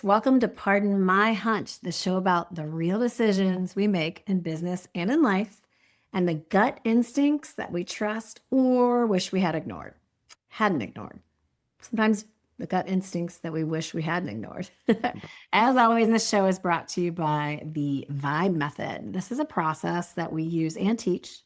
Welcome to Pardon My Hunch, the show about the real decisions we make in business and in life, and the gut instincts that we trust or wish we hadn't ignored. Sometimes the gut instincts that we wish we hadn't ignored. As always, this show is brought to you by the Vibe Method. This is a process that we use and teach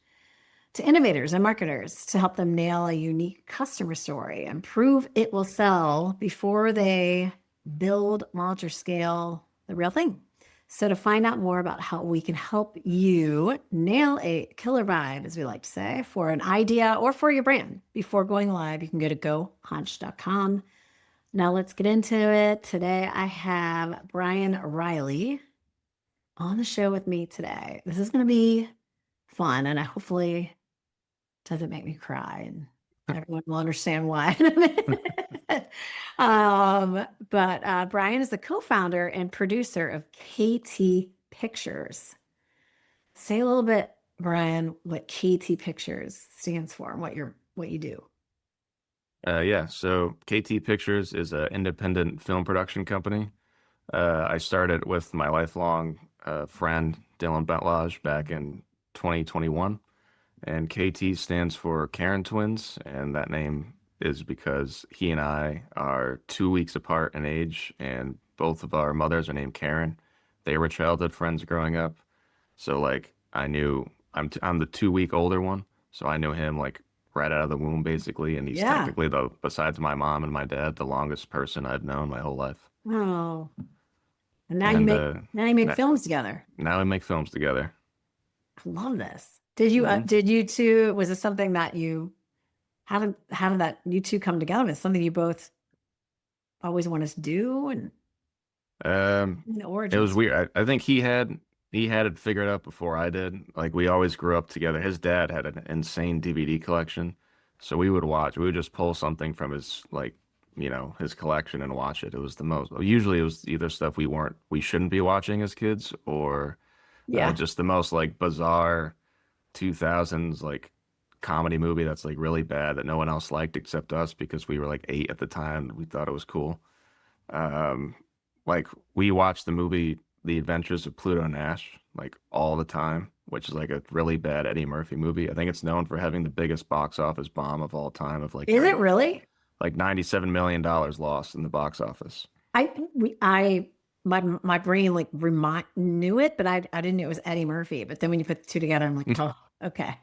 to innovators and marketers to help them nail a unique customer story and prove it will sell before they build, launch, or scale the real thing. So to find out more about how we can help you nail a killer vibe, as we like to say, for an idea or for your brand before going live, you can go to gohunch.com. Now let's get into it. Today I have Brian Reilly on the show with me today. This is going to be fun, and I hopefully doesn't make me cry, and everyone will understand why in a minute. But Brian is the co-founder and producer of KT Pictures. Say a little bit, Brian, what KT Pictures stands for and what you do. So KT Pictures is an independent film production company. I started with my lifelong friend, Dylan Bentlage, back in 2021. And KT stands for Karen Twins, and that name is because he and I are 2 weeks apart in age, and both of our mothers are named Karen. They were childhood friends growing up. So like I knew I'm the 2 week older one, so I knew him like right out of the womb basically, and he's Yeah. technically the besides my mom and my dad the longest person I've known my whole life. Oh, and now And you make na- films together. now we make films together. I love this. Hmm. Did you two, was this something that how did that you two come together? Was it something you both always wanted to do, and the It was origins? weird. I think he had it figured out before I did. Like we always grew up together. His dad had an insane DVD collection, so we would watch. We would just pull something from his his collection and watch it. It was the most. Usually, it was either stuff we shouldn't be watching as kids, or Yeah. just the most like bizarre 2000s like comedy movie that's like really bad that no one else liked except us because we were like 8 at the time. We thought it was cool. Um, like we watched the movie The Adventures of Pluto Nash like all the time, which is like a really bad Eddie Murphy movie. I think it's known for having the biggest box office bomb of all time of like Is it really? $97 million lost in the box office. I my brain like knew it, but I didn't know it was Eddie Murphy. But then when you put the two together, I'm like, oh, okay. I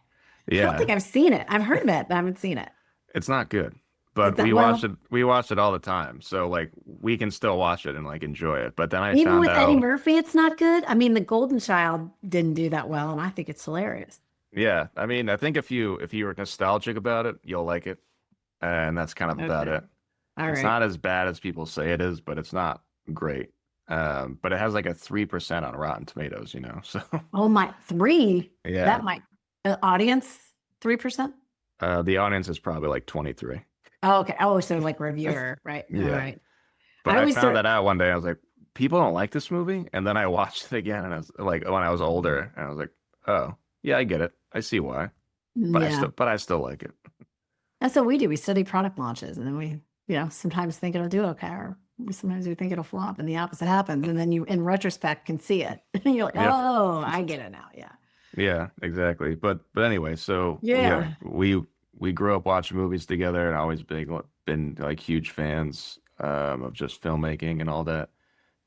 don't Yeah, think I've seen it. I've heard of it, but I haven't seen it. it's not good, Is but that we watched well, it. We watched it all the time, so like we can still watch it and like enjoy it. But then I even found with Eddie out, Murphy, it's not good. I mean, The Golden Child didn't do that well, and I think it's hilarious. yeah, I mean, I think if you were nostalgic about it, you'll like it, and that's kind of about Okay. it. All It's right. not as bad as people say it is, but it's not great. But it has like a 3% on Rotten Tomatoes, you know. So Oh my, three. yeah, That might audience 3%. the audience is probably like 23. Oh, okay. Oh, so like reviewer, right? All Yeah, right. but I I always found start. that out one day. I was like, people don't like this movie, and then I watched it again, and I was like, when I was older, and I was like, oh, yeah, I get it. I see why. Yeah. But I still like it. That's what we do. We study product launches, and then sometimes think it'll do okay, or sometimes we think it'll flop, and the opposite happens. And then you, in retrospect, can see it. And you're like, Yep. oh, I get it now. Yeah. Yeah, exactly. But anyway, so yeah, Yeah. we grew up watching movies together and always been like huge fans of just filmmaking and all that.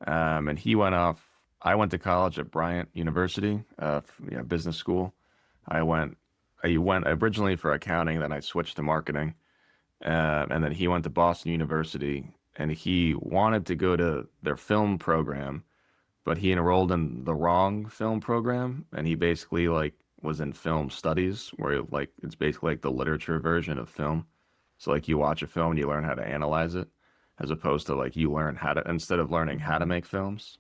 And he went off. I went to college at Bryant University, business school. I went I went originally for accounting, then I switched to marketing. And then he went to Boston University and he wanted to go to their film program, but he enrolled in the wrong film program and he basically like was in film studies where like it's basically like the literature version of film. So like you watch a film and you learn how to analyze it as opposed to like you learn how to instead of learning how to make films.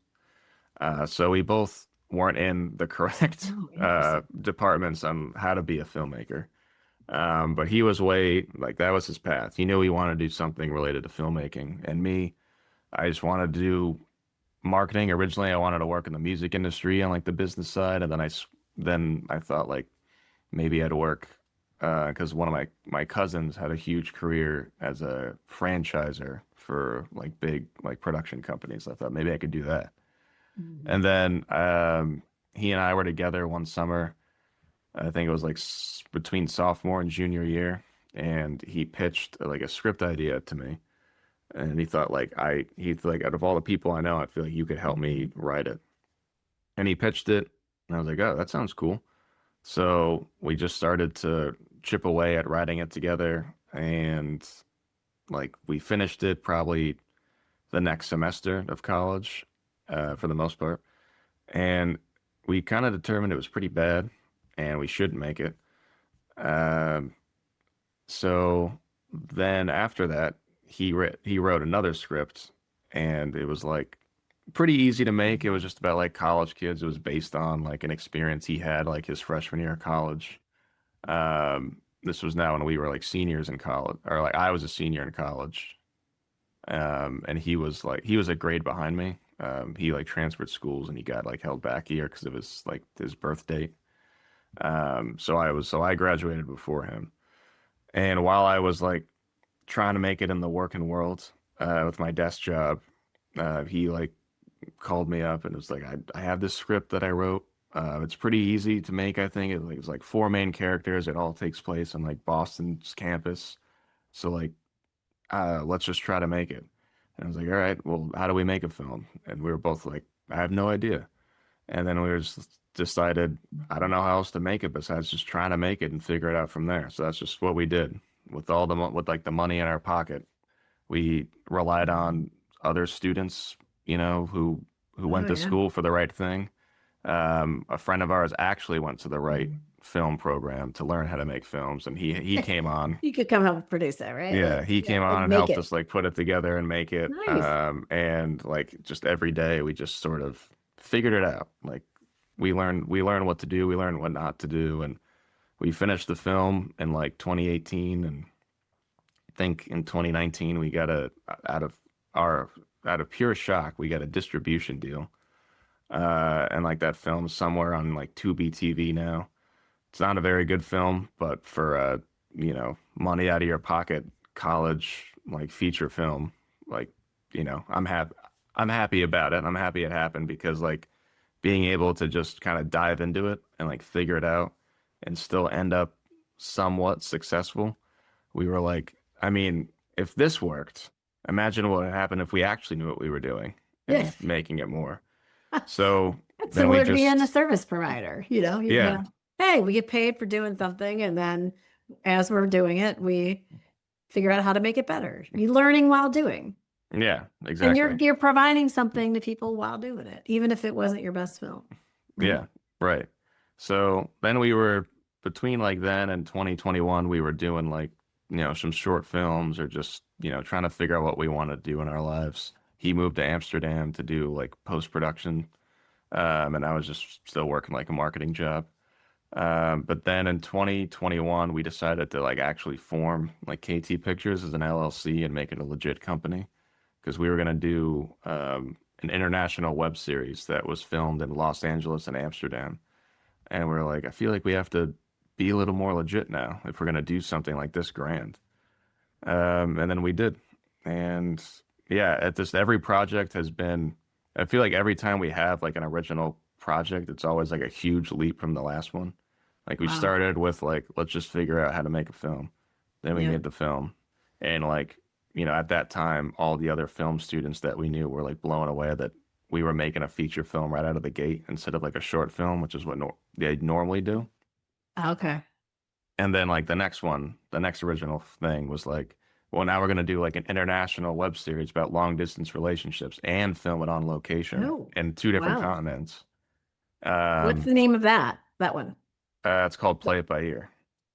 So we both weren't in the correct Oh, interesting. departments on how to be a filmmaker. But he was way like that was his path. He knew he wanted to do something related to filmmaking. And me, I just wanted to do marketing. Originally, I wanted to work in the music industry on like the business side, and then I thought like maybe I'd work because one of my cousins had a huge career as a franchiser for like big like production companies. I thought maybe I could do that. Mhm. And then he and I were together one summer. I think it was like between sophomore and junior year, and he pitched like a script idea to me. And he thought like he's like out of all the people I know, I feel like you could help me write it. And he pitched it, and I was like, oh, that sounds cool. So we just started to chip away at writing it together, and like we finished it probably the next semester of college, for the most part. And we kind of determined it was pretty bad, and we shouldn't make it. Um, so then after that, he wrote another script, and it was like pretty easy to make. It was just about like college kids. It was based on like an experience he had like his freshman year of college. This was now when we were like seniors in college, or like I was a senior in college. And he was a grade behind me. He like transferred schools and he got like held back a year because of his like his birth date. So I graduated before him. And while I was like trying to make it in the working world, with my desk job, he like called me up and was like, I have this script that I wrote. It's pretty easy to make, I think. It's like four main characters. It all takes place on like Boston's campus. So like, let's just try to make it. And I was like, all right, well, how do we make a film? And we were both like, I have no idea. And then we were just decided, I don't know how else to make it besides just trying to make it and figure it out from there. So that's just what we did with with like the money in our pocket. We relied on other students, who Oh went to yeah. school for the right thing. A friend of ours actually went to the right film program to learn how to make films, and he came on. You could come help and produce it, right? Yeah, Like, he yeah, came like on and make helped it. us like put it together and make it. Nice. And like just every day we just sort of figured it out. Like we learned what to do, we learned what not to do, and we finished the film in like 2018, and I think in 2019 we got a out of our out of pure shock we got a distribution deal. And like that film's somewhere on like Tubi TV now. It's not a very good film, but for money out of your pocket college like feature film, like, I'm happy about it. I'm happy it happened because like being able to just kind of dive into it and like figure it out and still end up somewhat successful. We were like, I mean, if this worked, imagine what would happen if we actually knew what we were doing Yeah. and making it more. So It's then we similar to being a just, service provider. You yeah, know, hey, we get paid for doing something, and then as we're doing it, we figure out how to make it better. You're learning while doing, yeah, and exactly. you're providing something to people while doing it, even if it wasn't your best film, right? Yeah, right. So then we were between like then and 2021, we were doing like, some short films or just, trying to figure out what we want to do in our lives. He moved to Amsterdam to do like post-production. And I was just still working like a marketing job. But then in 2021, we decided to like actually form like KT Pictures as an LLC and make it a legit company because we were going to do an international web series that was filmed in Los Angeles and Amsterdam. And we're like, I feel like we have to be a little more legit now if we're going to do something like this grand. And then we did. And yeah, at this, every project has been, I feel like every time we have like an original project, it's always like a huge leap from the last one. Like we Wow. started with like, let's just figure out how to make a film. Then we Yeah. made the film. And like, at that time, all the other film students that we knew were like blown away that we were making a feature film right out of the gate instead of like a short film, which is what they normally do. Okay. And then like the next original thing was like, well, now we're gonna do like an international web series about long distance relationships and film it on location Oh, in two different wow. continents. What's Um, the name of that? That one. it's called Play It by Ear.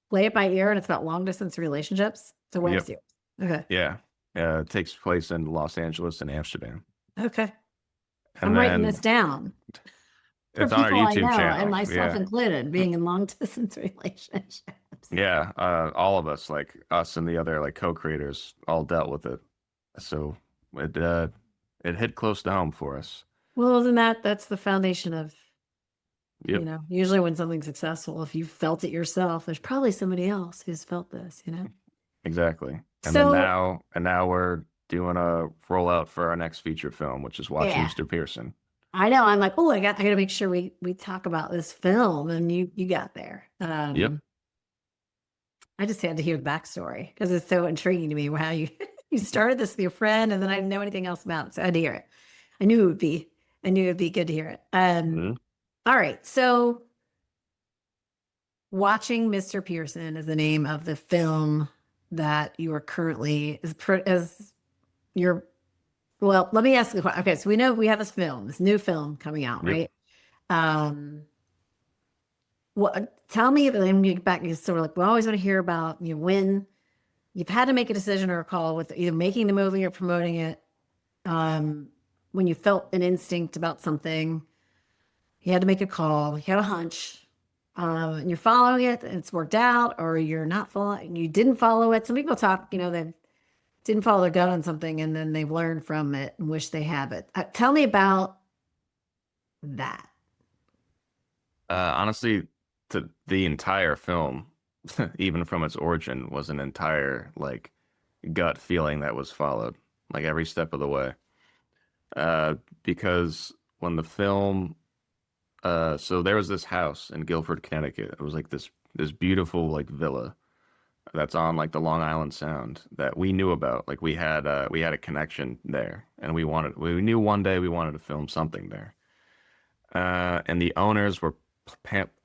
Play It by Ear, and it's about long distance relationships. It's a web Yep. series. Okay. Yeah. It takes place in Los Angeles and Amsterdam. Okay. And I'm writing this then down for it's on our people I YouTube know, and channel. myself Yeah. included, being in long distance relationships. Yeah. All of us, like us and the other like co-creators, all dealt with it. So it hit close to home for us. Well, isn't that's the foundation of You Yep. know, usually when something's successful, if you felt it yourself, there's probably somebody else who's felt this, you know? Exactly. So, And now we're doing a rollout for our next feature film, which is watching yeah, Mr. Pearson. I know. I'm like, oh, I got to make sure we talk about this film, and you got there. Yep. I just had to hear the backstory because it's so intriguing to me how you you started this with your friend, and then I didn't know anything else about it, so I had to hear it. I knew it would be, I knew it'd be good to hear it. Mhm. All right, so watching Mr. Pearson is the name of the film that you are currently as your. Well, let me ask the question. Okay, so we know we have this new film coming out, Yep. right? Um, what? Tell me, then you get back. You sort of like we always want to hear about when you've had to make a decision or a call with either making the movie or promoting it. Um, when you felt an instinct about something, you had to make a call. You had a hunch, and you're following it, and it's worked out, or you're not following. You didn't follow it. Some people talk, they didn't follow their gut on something, and then they've learned from it and wish they have it. Tell me about that. Honestly, the entire film, even from its origin, was an entire like gut feeling that was followed, like every step of the way. Because when the film, so there was this house in Guilford, Connecticut. It was like this beautiful like villa that's on like the Long Island Sound that we knew about. Like we had a connection there, and we knew one day we wanted to film something there. And the owners were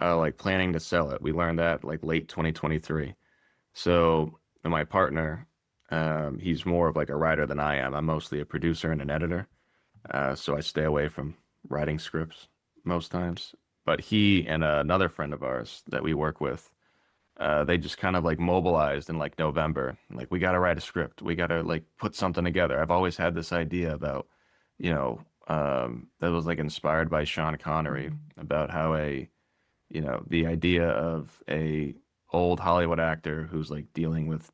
like planning to sell it. We learned that like late 2023. So my partner, he's more of like a writer than I am. I'm mostly a producer and an editor. So I stay away from writing scripts most times. But he and another friend of ours that we work with, they just kind of like mobilized in like November. Like, we got to write a script. We got to like put something together. I've always had this idea about, that was like inspired by Sean Connery about how the idea of a old Hollywood actor who's like dealing with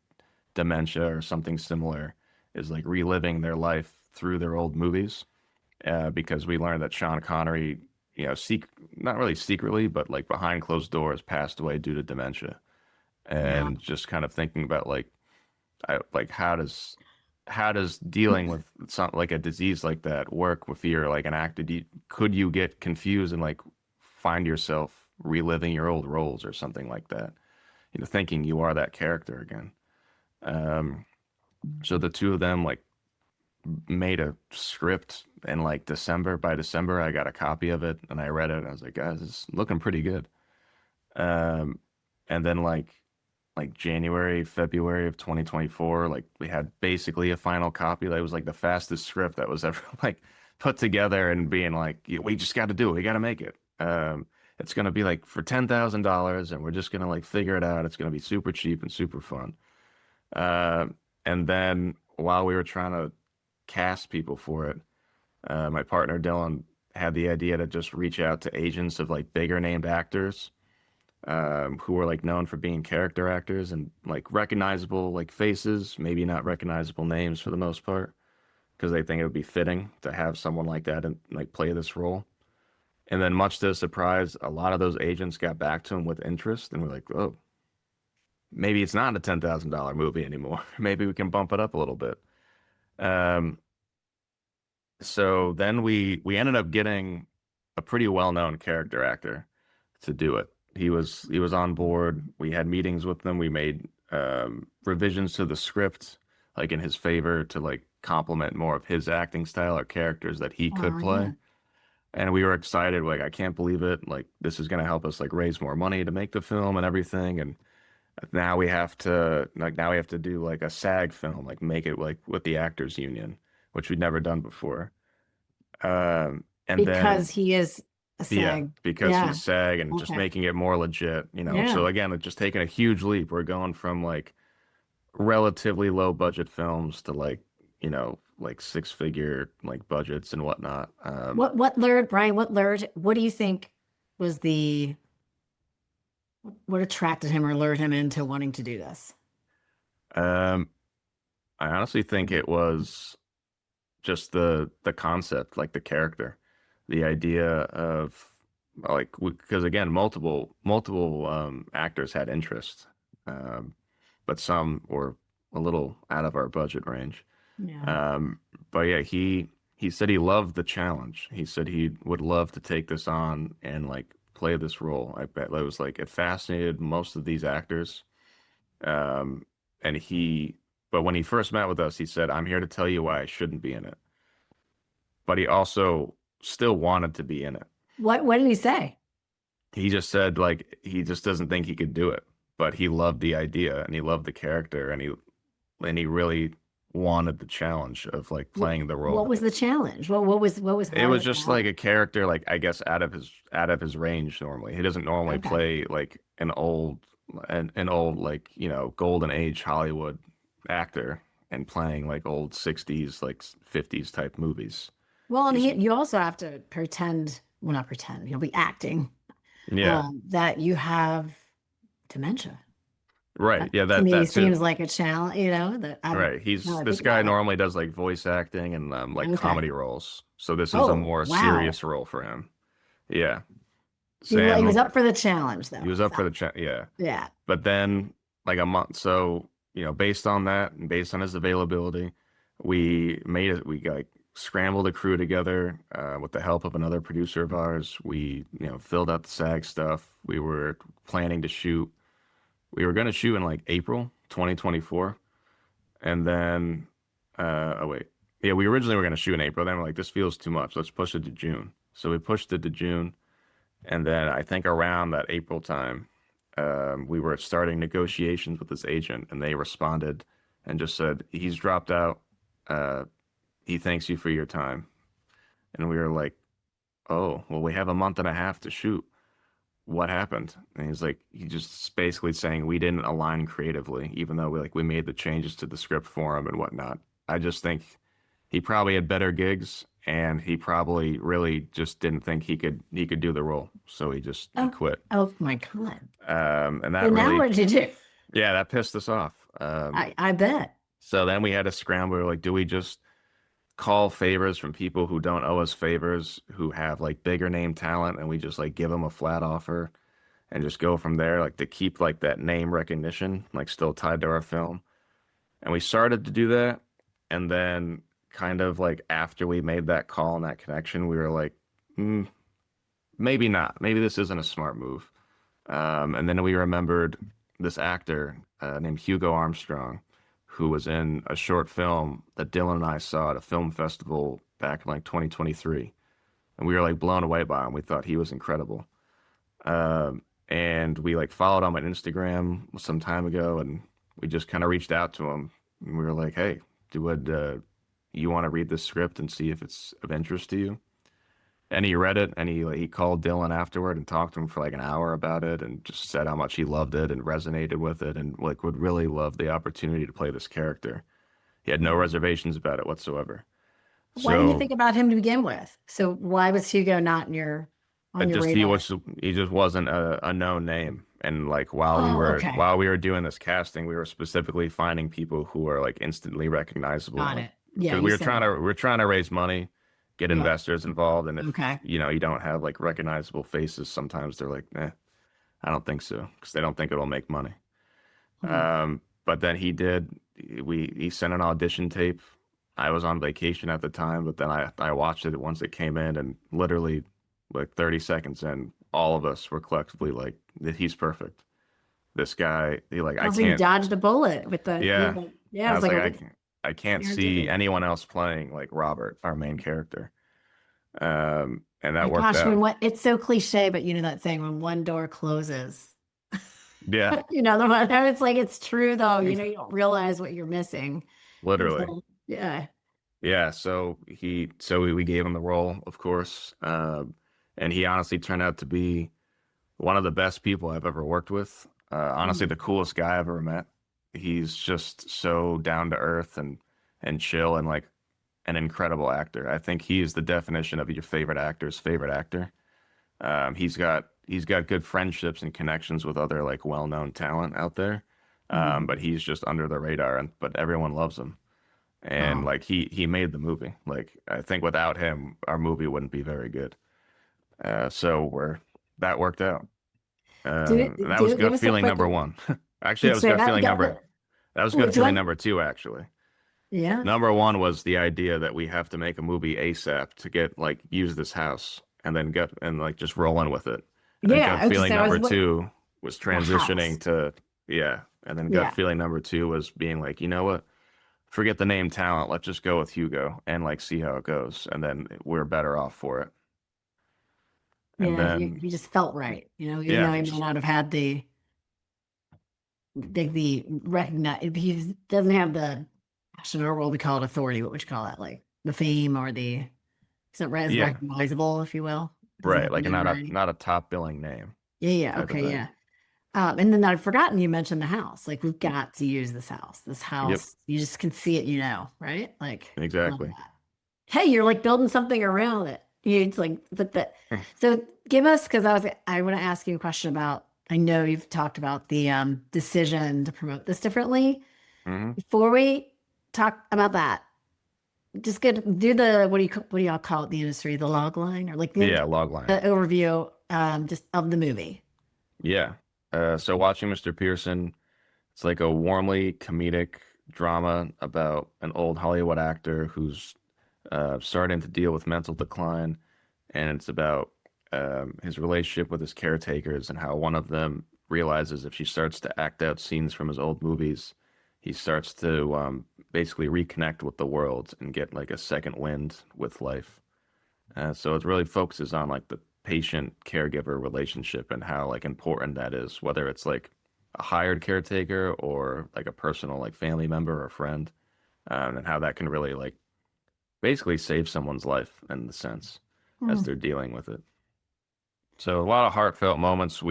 dementia or something similar is like reliving their life through their old movies. Because we learned that Sean Connery, not really secretly, but like behind closed doors, passed away due to dementia. Yeah. And just kind of thinking about like how does dealing with something like a disease like that work if you're like an actor? Could you get confused and like find yourself reliving your old roles or something like that? Thinking you are that character again. Um, so the two of them like made a script in like December. By December, I got a copy of it and I read it. And I was like, guys, it's looking pretty good. Um, and then like January, February of 2024, like we had basically a final copy that was like the fastest script that was ever like put together and being like, "Yeah, we just got to do it. We got to make it. It's gonna be like for $10,000 and we're just gonna like figure it out. It's gonna be super cheap and super fun." Uh, and then while we were trying to cast people for it, my partner Dylan had the idea to just reach out to agents of like bigger named actors, who were like known for being character actors and like recognizable like faces, maybe not recognizable names for the most part, because they think it would be fitting to have someone like that and like play this role. And then, much to his surprise, a lot of those agents got back to him with interest, and we're like, "Oh, maybe it's not a $10,000 movie anymore. Maybe we can bump it up a little bit." Um, so then we ended up getting a pretty well-known character actor to do it. He was on board. We had meetings with them. We made revisions to the script, like in his favor, to like complement more of his acting style or characters that he could Oh, yeah. play. And we were excited. Like, I can't believe it. Like, this is gonna help us like raise more money to make the film and everything. And now we have to do like a SAG film, like make it like with the Actors Union, which we'd never done before. And then Because he is a yeah, SAG. because Yeah. he's SAG and just Okay. making it more legit. Yeah. So again, it's just taking a huge leap. We're going from like relatively low budget films to like six figure like budgets and whatnot. What lured Brian? What do you think was what attracted him or lured him into wanting to do this? um, I honestly think it was just the concept, like the character, the idea of like because again, multiple actors had interest, um, but some were a little out of our budget range. Yeah. Um, but yeah, he said he loved the challenge. He said he would love to take this on and like play this role. I bet it was like it fascinated most of these actors. Um, and but when he first met with us, he said, "I'm here to tell you why I shouldn't be in it." But he also still wanted to be in it. What did he say? He just said like he just doesn't think he could do it, but he loved the idea and he loved the character and he really wanted the challenge of like playing the What role. was the challenge? What was It hard was just about like a character like I guess out of his range normally. He doesn't it? normally Okay. play like an old like, golden age Hollywood actor and playing like old 60s like 50s type movies. Well, and He's you also have to pretend, well, not pretend, you'll be acting yeah, that you have dementia. right. That Yeah, to me that too. seems like a challenge, that I'm, Right. now I This think guy about normally does like voice acting and it. like Okay. comedy roles. So this is a Oh, more wow. serious role for him. Yeah. He was Sam, up for the challenge, he though. was up for the chat. Yeah. Yeah. But then like a month, so based on that and based on his availability, we like scrambled a crew together with the help of another producer of ours. We, filled out the SAG stuff. We were planning to shoot. We were going to shoot in like April 2024. And then, oh wait, yeah, we originally were going to shoot in April. Then we're like, this feels too much. Let's push it to June. So we pushed it to June. And then I think around that April time, we were starting negotiations with his agent, and they responded and just said, he's dropped out. Uh, he thanks you for your time. And we were like, oh, well, we have a month and a half to shoot. What happened? And he's like, he just basically saying we didn't align creatively, even though we made the changes to the script for him and whatnot. I just think he probably had better gigs, and he probably really just didn't think he could do the role, so he Oh, quit. oh my God. And So that now really, what did you do? yeah, that pissed us off. I bet. So then we had to scramble. We were like, do we just call favors from people who don't owe us favors, who have like bigger name talent, and we just like give them a flat offer and just go from there, like to keep like that name recognition, like still tied to our film. And we started to do that. And then kind of like after we made that call and that connection, we were like, maybe not. Maybe this isn't a smart move. And then we remembered this actor named Hugo Armstrong, who was in a short film that Dylan and I saw at a film festival back in like 2023. And we were like blown away by him. We thought he was incredible. And we like followed him on Instagram some time ago, and we just kind of reached out to him. And we were like, "Hey, you want to read this script and see if it's of interest to you?" And he read it, and he called Dylan afterward and talked to him for like an hour about it, and just said how much he loved it and resonated with it, and like would really love the opportunity to play this character. He had no reservations about it whatsoever. Why didn't you So think about him to begin with? So why was Hugo not in your on it your just radar? he just wasn't a known name. And like Oh, okay. while we were doing this casting, we were specifically finding people who are like instantly recognizable, Got like it. Yeah, because you said that. we were trying to raise money, get Yeah. investors involved, and if Okay. you don't have like recognizable faces, sometimes they're like, I don't think so, because they don't think it'll make money. Hmm. But then he did. He sent an audition tape. I was on vacation at the time, but then I watched it once it came in, and literally like 30 seconds in, all of us were collectively like, he's perfect. This guy, I Also, you can't. dodged a bullet with Yeah, yeah, it I was was like like, a I can't see serendipity. anyone else playing like Robert, our main character. And My that worked gosh, out. it's so cliche, but you know that saying when one door closes, Yeah, the one, it's like it's true though. You don't realize what you're missing literally. until, yeah. Yeah, so we gave him the role, of course. And he honestly turned out to be one of the best people I've ever worked with. Honestly, Mm. the coolest guy I've ever met. He's just so down to earth and chill and like an incredible actor. I think he is the definition of your favorite actor's favorite actor. He's got good friendships and connections with other like well-known talent out there. Mhm. But he's just under the radar and but everyone loves him. And Oh, like he made the movie. Like I think without him, our movie wouldn't be very good. So that worked out. Do And that was give gut us a feeling quick. number one. Actually, that Let's was say gut that. feeling number. That was gut Which feeling one? number two, actually. Yeah. Number one was the idea that we have to make a movie ASAP to get like use this house and then gut and like just roll in with it. And then gut Yeah. Okay. feeling So I was number what two was the house. transitioning to yeah. And then gut Yeah. feeling number two was being like, you know what? Forget the name talent. Let's just go with Hugo and like see how it goes. And then we're better off for it. And Yeah. then He just felt right. Even yeah, though he may just not have had the recognize. He doesn't have the passion or what we call it authority. What would you call that? Like the fame or the. It's not as yeah, recognizable, if you will. Doesn't right. have the Like notoriety. not a top billing name Yeah. Yeah. type of Okay. thing. Yeah. And then I'd forgotten you mentioned the house. Like we've got to use this house. This Yep, house, you just can see it, right? Like love exactly. that. Hey, you're like building something around it. It's like, but that. So give us, because I want to ask you a question about. I know you've talked about the decision to promote this differently. Hmm. Before we talk about that, just get do the what do y'all call it the industry the log line or like Yeah, the logline. overview just of the movie. Yeah. So watching Mr. Pearson, it's like a warmly comedic drama about an old Hollywood actor who's starting to deal with mental decline, and it's about his relationship with his caretakers and how one of them realizes if she starts to act out scenes from his old movies, he starts to basically reconnect with the world and get like a second wind with life. So it really focuses on like the patient caregiver relationship and how like important that is, whether it's like a hired caretaker or like a personal like family member or friend, and how that can really like basically save someone's life in the sense as Hmm. they're dealing with it. So a lot of heartfelt moments.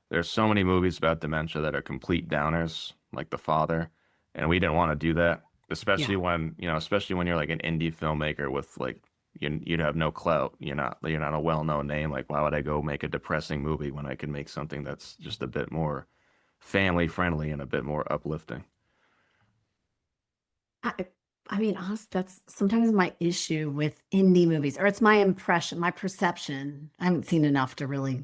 There's so many movies about dementia that are complete downers, like The Father, and we didn't want to do that, Yeah. especially when you're like an indie filmmaker with like you'd have no clout. You're not a well-known name. Like, why would I go make a depressing movie when I can make something that's just a bit more family friendly and a bit more uplifting? I, I mean, honest, that's sometimes my issue with indie movies, or it's my impression, my perception. I haven't seen enough to really,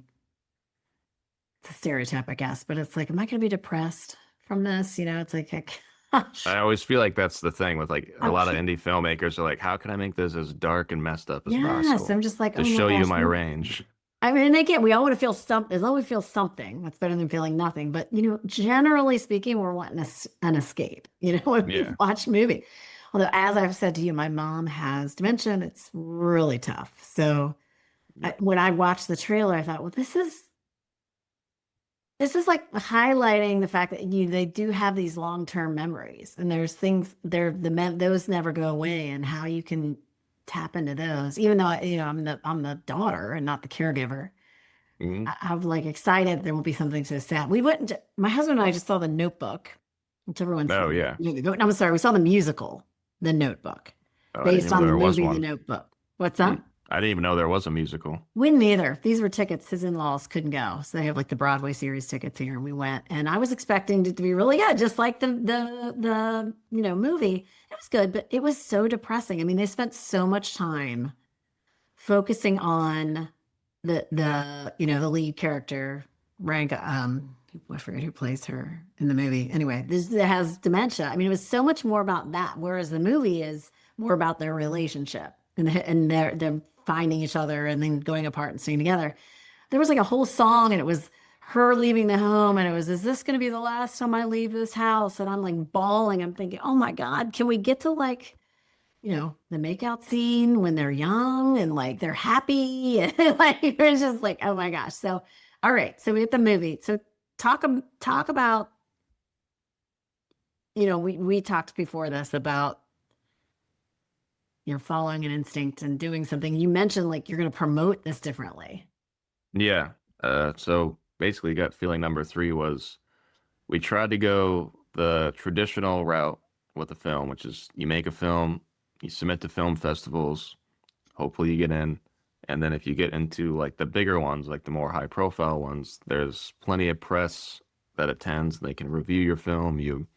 it's a stereotype, I guess, but it's like, am I going to be depressed from this? It's like, I gosh, always feel like that's the thing with like a I lot of can't. indie filmmakers are like, how can I make this as dark and messed up as Yes, possible I'm just like, to oh my show you gosh. my range? I mean, and again, we all want to feel something. As long as we feel something, that's better than feeling nothing. But generally speaking, we're wanting an escape. When we Yeah. watch movie. Although, as I've said to you, my mom has dementia. And it's really tough. So Yep. when I watched the trailer, I thought, well, this is like highlighting the fact that they do have these long-term memories, and there's things there those never go away, and how you can tap into those. Even though I'm the daughter and not the caregiver. Hmm. I'm like excited there will be something so sad. We went, my husband and I just saw The Notebook, which everyone's Oh familiar yeah. with. No, I'm sorry, we saw the musical, The Notebook, Oh, I didn't based even know on the there was movie The one. Notebook. What's Hmm. that? I didn't even know there was a musical. We neither. These were tickets his in-laws couldn't go. So they have like the Broadway series tickets here, and we went. And I was expecting it to be really good, just like the movie. It was good, but it was so depressing. I mean, they spent so much time focusing on the lead character, rank I forget who plays her in the movie. Anyway, this that has dementia. I mean, it was so much more about that, whereas the movie is more about their relationship and their them finding each other and then going apart and staying together. There was like a whole song, and it was her leaving the home, and it was, is this going to be the last time I leave this house? And I'm like bawling. I'm thinking, oh my God, can we get to like the makeout scene when they're young and like they're happy and like it's just like, oh my gosh. So, all right. So we get the movie. So talk about, we talked before this about following an instinct and doing something. You mentioned like you're going to promote this differently. Yeah. So basically, gut feeling number three was we tried to go the traditional route with the film, which is you make a film, you submit to film festivals, hopefully you get in, and then if you get into like the bigger ones, like the more high profile ones, there's plenty of press that attends. They can review your film. You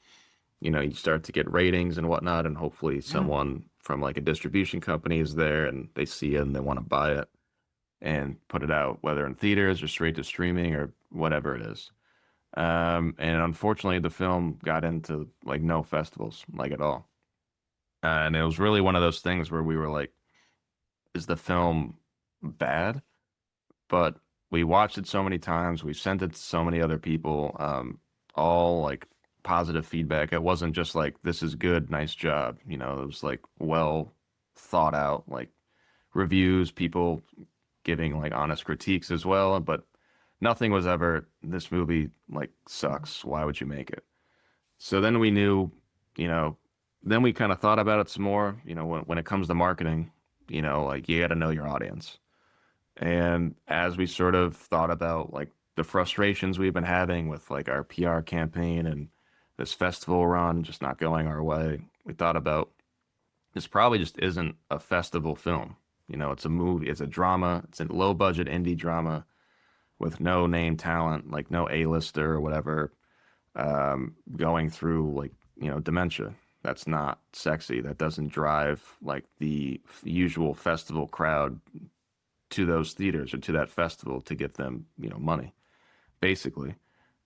start to get ratings and whatnot, and hopefully Yeah. someone from like a distribution company is there and they see it and they want to buy it. and put it out, whether in theaters or straight to streaming or whatever it is. And unfortunately, the film got into like no festivals, like at all. And it was really one of those things where we were like, is the film bad? But we watched it so many times. We sent it to so many other people, all like positive feedback. It wasn't just like, this is good, nice job. You know, it was like well thought out, like reviews, people giving like honest critiques as well. But nothing was ever, this movie like sucks. Why would you make it? So then we knew, you know, then we kind of thought about it some more. You know, when it comes to marketing, you know, like you got to know your audience. And as we sort of thought about like the frustrations we've been having with like our PR campaign and this festival run just not going our way, we thought about this probably just isn't a festival film. You know, it's a movie, it's a drama, it's a low budget indie drama with no name talent, like no A-lister or whatever, going through like, you know, dementia. That's not sexy. That doesn't drive like the usual festival crowd to those theaters or to that festival to get them, you know, money, basically.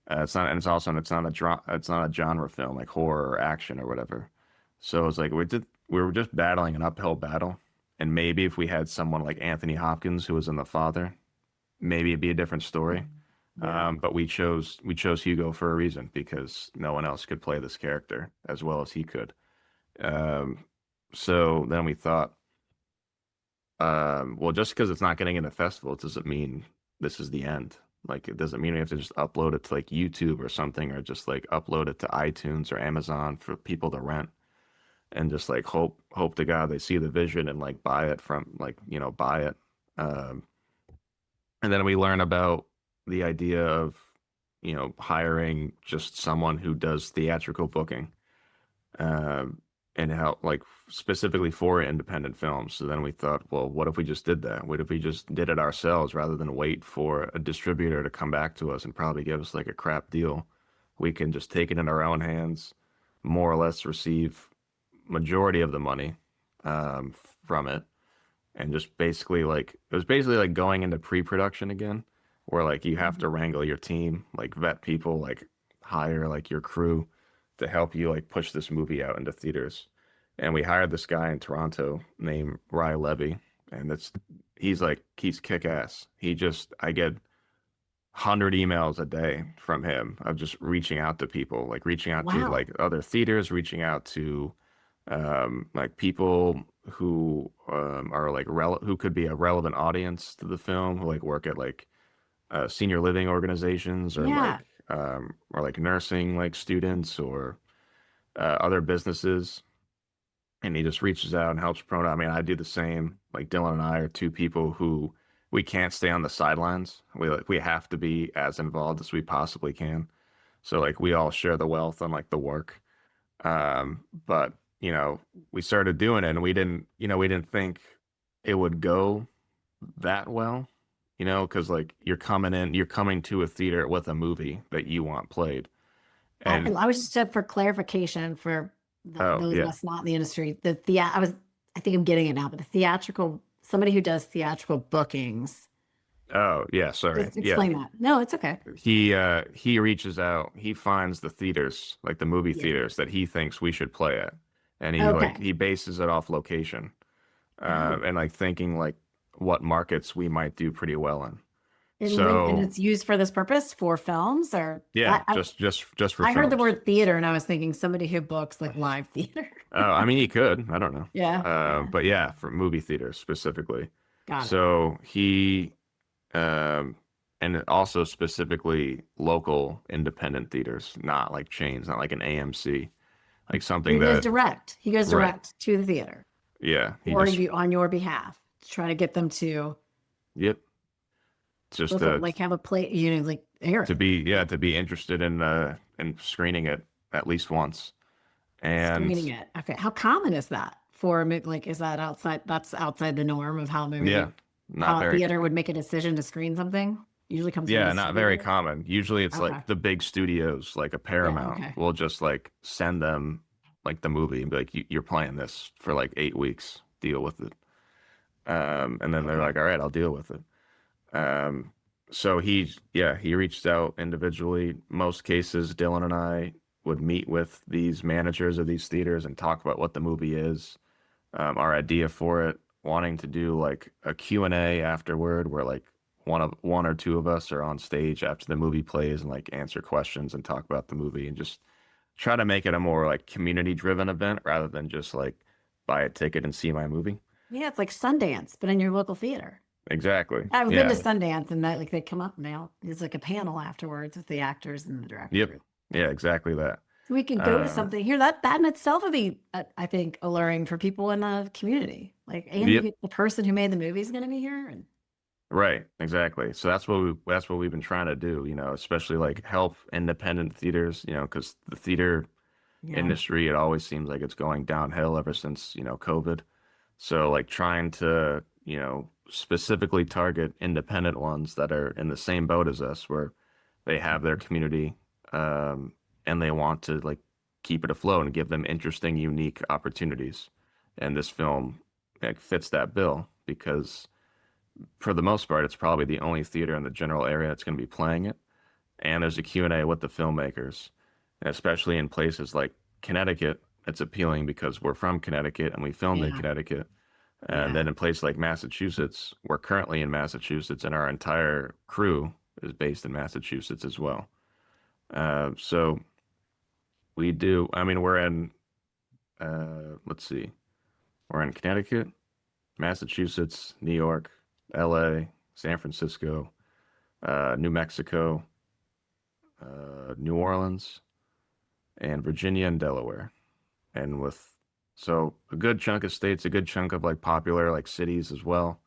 It's not, and it's not a it's not a genre film like horror or action or whatever. So it's like we were just battling an uphill battle, and maybe if we had someone like Anthony Hopkins who was in The Father, maybe it'd be a different story. Yeah. But we chose Hugo for a reason because no one else could play this character as well as he could. Um, so then we thought, well, just because it's not getting into festivals doesn't mean this is the end. Like, it doesn't mean we have to just upload it to like YouTube or something, or just like upload it to iTunes or Amazon for people to rent and just like hope to God they see the vision and like buy it from like, you know, buy it. Um, and then we learn about the idea of, you know, hiring just someone who does theatrical booking, um, and help like specifically for independent films. So then we thought, well, what if we just did that? What if we just did it ourselves rather than wait for a distributor to come back to us and probably give us like a crap deal? We can just take it in our own hands, more or less receive majority of the money, from it, and just basically like it was basically like going into pre-production again, where like you have to wrangle your team, like vet people, like hire like your crew to help you like push this movie out into theaters. And we hired this guy in Toronto named Rye Levy, and he's kick ass. I get 100 emails a day from him of just reaching out to people, like reaching out to Wow. like other theaters, reaching out to like people who are like who could be a relevant audience to the film, who like work at like senior living organizations Yeah. or like nursing like students or other businesses. And he just reaches out and helps promote. I mean, I do the same. Like Dylan and I are two people who we can't stay on the sidelines. We have to be as involved as we possibly can. So like we all share the wealth on like the work. But you know, we started doing it and we didn't think it would go that well, you know, because like you're coming to a theater with a movie that you want played. And I was just for clarification for oh those of yeah. us not in the industry. I think I'm getting it now, but the theatrical, somebody who does theatrical bookings, Oh yeah, sorry. just Yeah. explain that. No, it's okay. He reaches out, he finds the theaters, like the movie Yeah. theaters that he thinks we should play at. And Okay. he bases it off location. Oh, And like thinking like what markets we might do pretty well in. and So it's used for this purpose for films or yeah, I, just for I heard the films. word theater and I was thinking somebody who books like live theater. Oh, I mean, he could. I don't know. Yeah. Yeah. But yeah, for movie theaters specifically. Got it. So um, and also specifically local independent theaters, not like chains, not like an AMC, like something He goes that, direct. He goes right. direct to the theater Yeah. or you on your behalf to try to get them to Yep. Just like have a play, like air it, to be interested in screening it at least once. And screening it. Okay. How common is that for like, is that that's outside the norm of how yeah, not how a very, theater would make a decision to screen something? Usually comes from a yeah, not very distributor. common. Usually it's Okay. like the big studios, like a Yeah. Paramount, Okay. will just like send them like the movie and be like, you're playing this for like 8 weeks, deal with it. And then they're Okay. like, all right, I'll deal with it. Um, so he reached out individually. Most cases, Dylan and I would meet with these managers of these theaters and talk about what the movie is, our idea for it, wanting to do like a Q&A afterward where like one or two of us are on stage after the movie plays and like answer questions and talk about the movie and just try to make it a more like community driven event rather than just like buy a ticket and see my movie. Yeah, it's like Sundance, but in your local theater. Exactly. I've been to Yeah. Sundance and that like they come up now. There's like a panel afterwards with the actors and the Yep. director. Yeah, exactly that. So we can go to Uh, something here. That in itself would be, I think, alluring for people in the community. Like, and yep. the person who made the movie is going to be here, and Right, exactly. So that's what we've been trying to do, especially like help independent theaters, because the theater yeah, industry, it always seems like it's going downhill ever since, COVID. So like trying to, specifically target independent ones that are in the same boat as us, where they have their community, um, and they want to like keep it afloat and give them interesting, unique opportunities. And this film like fits that bill because for the most part, it's probably the only theater in the general area that's going to be playing it. And there's a Q&A with the filmmakers, and especially in places like Connecticut. It's appealing because we're from Connecticut and we filmed in yeah, Connecticut. And yeah. then in places like Massachusetts, we're currently in Massachusetts, and our entire crew is based in Massachusetts as well. So we do, I mean, let's see, we're in Connecticut, Massachusetts, New York, LA, San Francisco, New Mexico, New Orleans, and Virginia and Delaware. And with so a good chunk of states, a good chunk of like popular like cities as well.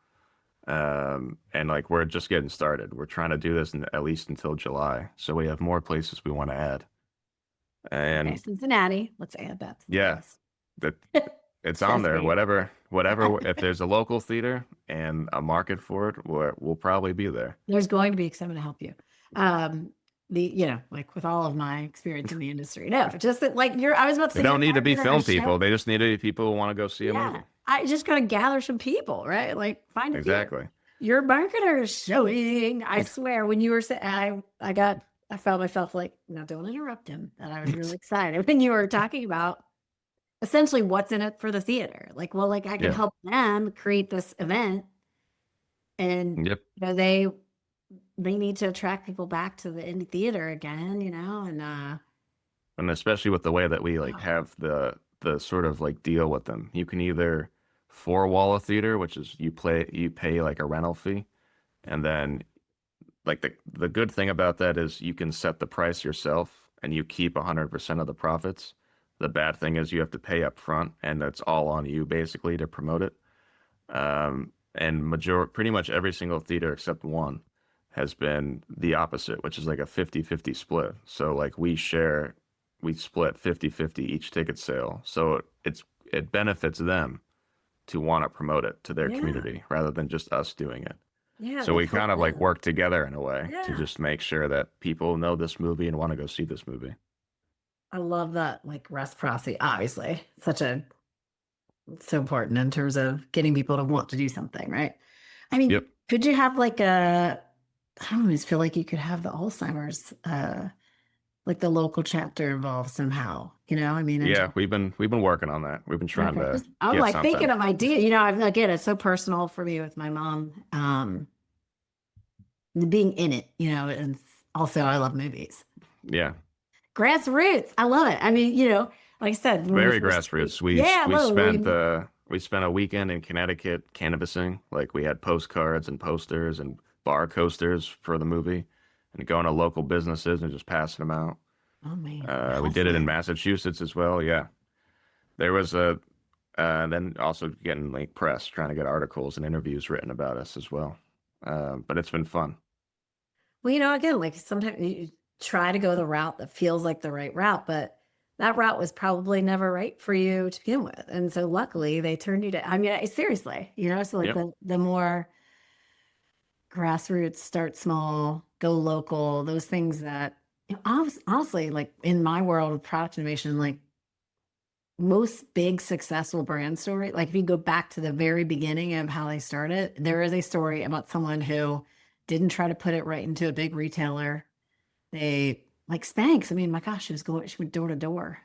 And like we're just getting started. We're trying to do this at least until July. So we have more places we want to add. Okay, And Cincinnati. Let's add that to the yeah, list. that it's on there. Sesame. Whatever. If there's a local theater and a market for it, we'll probably be there. There's going to be someone to help you. Um, like with all of my experience in the industry. No, just that, like I was about to They say, don't your need to be marketer film has shown. people. They just need to be people who want to go see a Yeah, movie. I just got to gather some people, right? Like find a theater. Exactly. Your marketer is showing. I swear, when you were saying, I felt myself like, no, don't interrupt him. That I was really excited when you were talking about essentially what's in it for the theater. Like, well, like I can Yeah. help them create this event, and Yep. they need to attract people back to the indie theater again, and And especially with the way that we like oh, have the sort of like deal with them. You can either four wall a theater, which is you pay like a rental fee, and then like the good thing about that is you can set the price yourself and you keep 100% of the profits. The bad thing is you have to pay up front and that's all on you basically to promote it. And pretty much every single theater except one has been the opposite, which is like a 50-50 split. So like we split 50-50 each ticket sale. So it benefits them to want to promote it to their yeah, community rather than just us doing it. yeah, So like we help kind of like them. work together in a way to Yeah. just make sure that people know this movie and want to go see this movie. I love that, like reciprocity, obviously. So important in terms of getting people to want to do something, right? I mean, Yep. could you have like I always feel like you could have the Alzheimer's, like the local chapter involved somehow, I mean, and Yeah, we've been working on that. We've been trying okay. to I'm get like thinking something. of idea, again, it's so personal for me with my mom, being in it, and also I love movies. Yeah. Grassroots. I love it. I mean, like I said, when we Very first, grassroots. yeah, well, We spent a weekend in Connecticut canvassing. Like we had postcards and posters and bar coasters for the movie, and going to local businesses and just passing them out. oh man, We did it in hustling. Massachusetts as well. Yeah, there was a then also getting like press, trying to get articles and interviews written about us as well. But it's been fun. Well, again, like sometimes you try to go the route that feels like the right route, but that route was probably never right for you to begin with. And so luckily they turned you to, I mean, seriously, so like Yep. the more grassroots, start small, go local, those things that, honestly, like in my world of product innovation, like most big successful brand story, like if you go back to the very beginning of how they started, there is a story about someone who didn't try to put it right into a big retailer. They like Spanx. I mean, my gosh, she went door to door.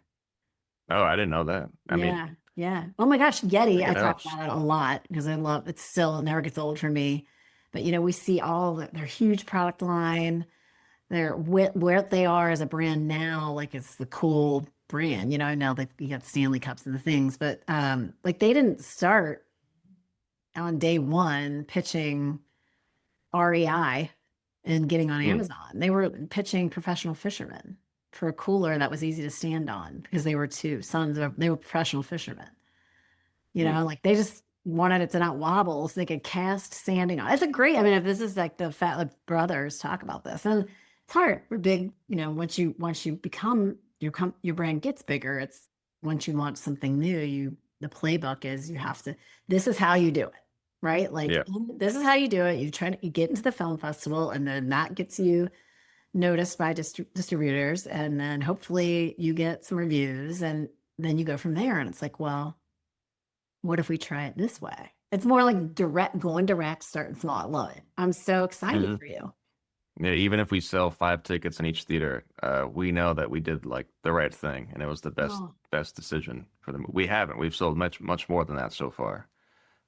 Oh, I didn't know that. I mean, Yeah, yeah. Oh my gosh, Yeti. like I it talk helps. about it a lot because I love it. Still, it never gets old for me. But we see their huge product line. They're where they are as a brand now. Like it's the cool brand. Now they you got Stanley Cups and the things, but like they didn't start on day one pitching REI and getting on Hmm. Amazon. They were pitching professional fishermen for a cooler that was easy to stand on because they were two sons of they were professional fishermen. Hmm. Like they just wanted it to not wobble so they could cast sanding on. It's a great, I mean, if this is like the Fat Lip Brothers talk about this, and it's hard. We're big, once you become your brand gets bigger, it's once you launch something new, the playbook is you have to, this is how you do it, right? Like Yeah. this is how you do it. You get into the film festival and then that gets you noticed by distributors, and then hopefully you get some reviews, and then you go from there. And it's like, well, what if we try it this way? It's more like going direct, starting small. I love it. I'm so excited Hmm. for you. Yeah, even if we sell 5 tickets in each theater, we know that we did like the right thing, and it was the Oh, best decision for them. We haven't. We've sold much more than that so far.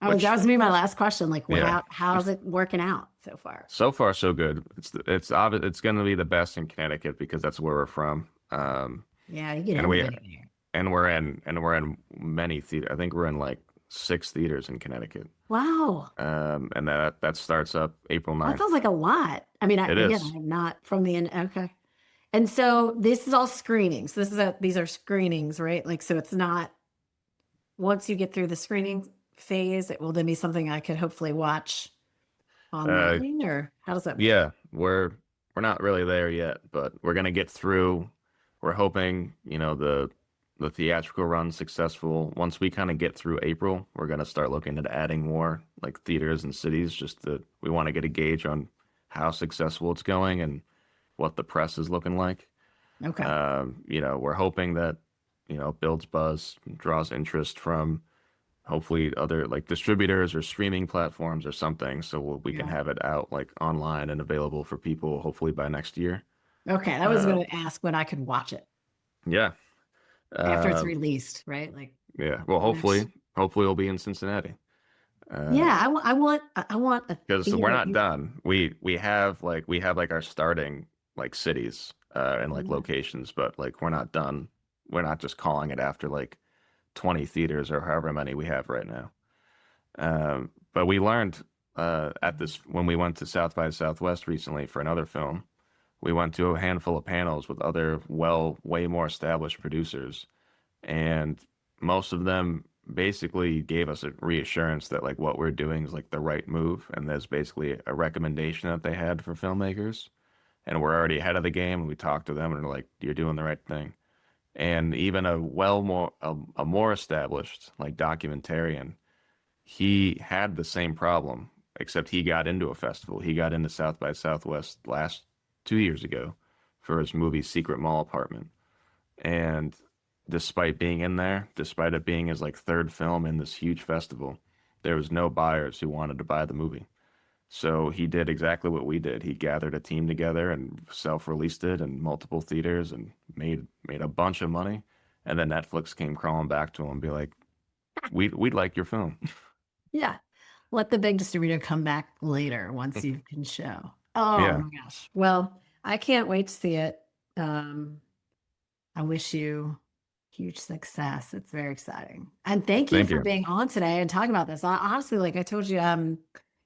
that Which, was me. My last question, like, yeah, how's it working out so far? so far so good. It's obvious it's going to be the best in Connecticut because that's where we're from. Yeah, you get And we elevated here. and we're in many theaters. I think we're in like 6 theaters in Connecticut. Wow, And that starts up April that 9th. sounds like a lot. I mean, It again, is. I'm not from the end. Okay, and so this is all screenings. These are screenings, right? Like, so it's not once you get through the screening phase, it will then be something I could hopefully watch Uh, online, or how does that work? yeah, we're not really there yet, but we're gonna get through. We're hoping, the theatrical run successful. Once we kind of get through April, we're gonna start looking at adding more like theaters and cities. We want to get a gauge on how successful it's going and what the press is looking like. Okay. We're hoping that, builds buzz, draws interest from hopefully other like distributors or streaming platforms or something, so we can Yeah. have it out like online and available for people hopefully by next year. Okay, I was Uh, going to ask when I could watch it yeah. after it's Um, released, right? Like yeah. Well, next. hopefully it'll be in Cincinnati. Yeah, I want a Because we're theater. not done. We have like our starting like cities and like Yeah. locations, but like we're not done. We're not just calling it after like 20 theaters or however many we have right now. But we learned at this when we went to South by Southwest recently for another film. We went to a handful of panels with other, way more established producers, and most of them basically gave us a reassurance that like what we're doing is like the right move, and there's basically a recommendation that they had for filmmakers, and we're already ahead of the game. And we talked to them, and they're like, "You're doing the right thing." And even a more established like documentarian, he had the same problem, except he got into a festival. He got into South by Southwest last 2 years ago for his movie Secret Mall Apartment. And despite being in there, despite it being his like third film in this huge festival, there was no buyers who wanted to buy the movie. So he did exactly what we did. He gathered a team together and self-released it in multiple theaters and made a bunch of money. And then Netflix came crawling back to him and be like, we'd like your film." Yeah. Let the big distributor come back later once you can show. Oh Yeah. my gosh. Well, I can't wait to see it. Um, I wish you huge success. It's very exciting. And thank you Thank for you. being on today and talking about this. Honestly, like I told you, when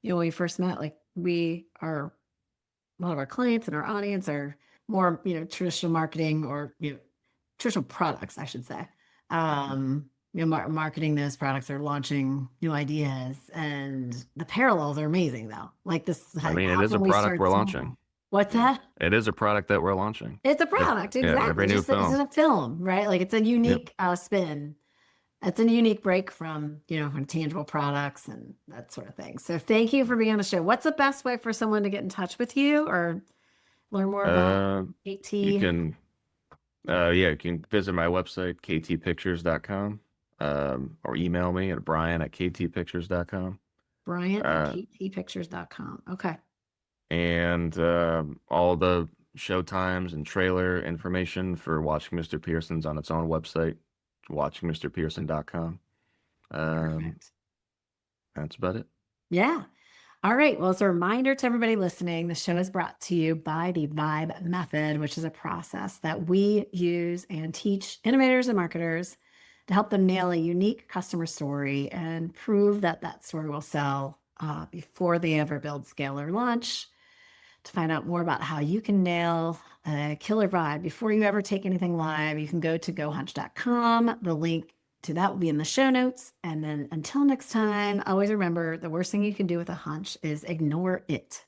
we first met, like we are a lot of our clients and our audience are more, traditional marketing or, traditional products, I should say. Marketing those products or launching new ideas, and the parallels are amazing though. Like this, I mean, it how is a can we product start we're small? launching. What's Yeah. that? It is a product that we're launching. It's a Ev- product, yeah, exactly. every new It's film. a film, right? Like it's a Yep. unique spin. It's a unique break from, from tangible products and that sort of thing. So thank you for being on the show. What's the best way for someone to get in touch with you or learn more about Uh, you AT? can you can visit my website, ktpictures.com, or email me at brian@ktpictures.com. Brian at Uh, ktpictures.com. Okay. and all the show times and trailer information for Watching Mr. Pearson's on its own website, watchingmrpearson.com. Um, Perfect. that's about it. Yeah. All right. Well, as a reminder to everybody listening, the show is brought to you by the Vibe Method, which is a process that we use and teach innovators and marketers to help them nail a unique customer story and prove that that story will sell before they ever build, scale, or launch. To find out more about how you can nail a killer vibe before you ever take anything live, you can go to gohunch.com. The link to that will be in the show notes. And then until next time, always remember the worst thing you can do with a hunch is ignore it.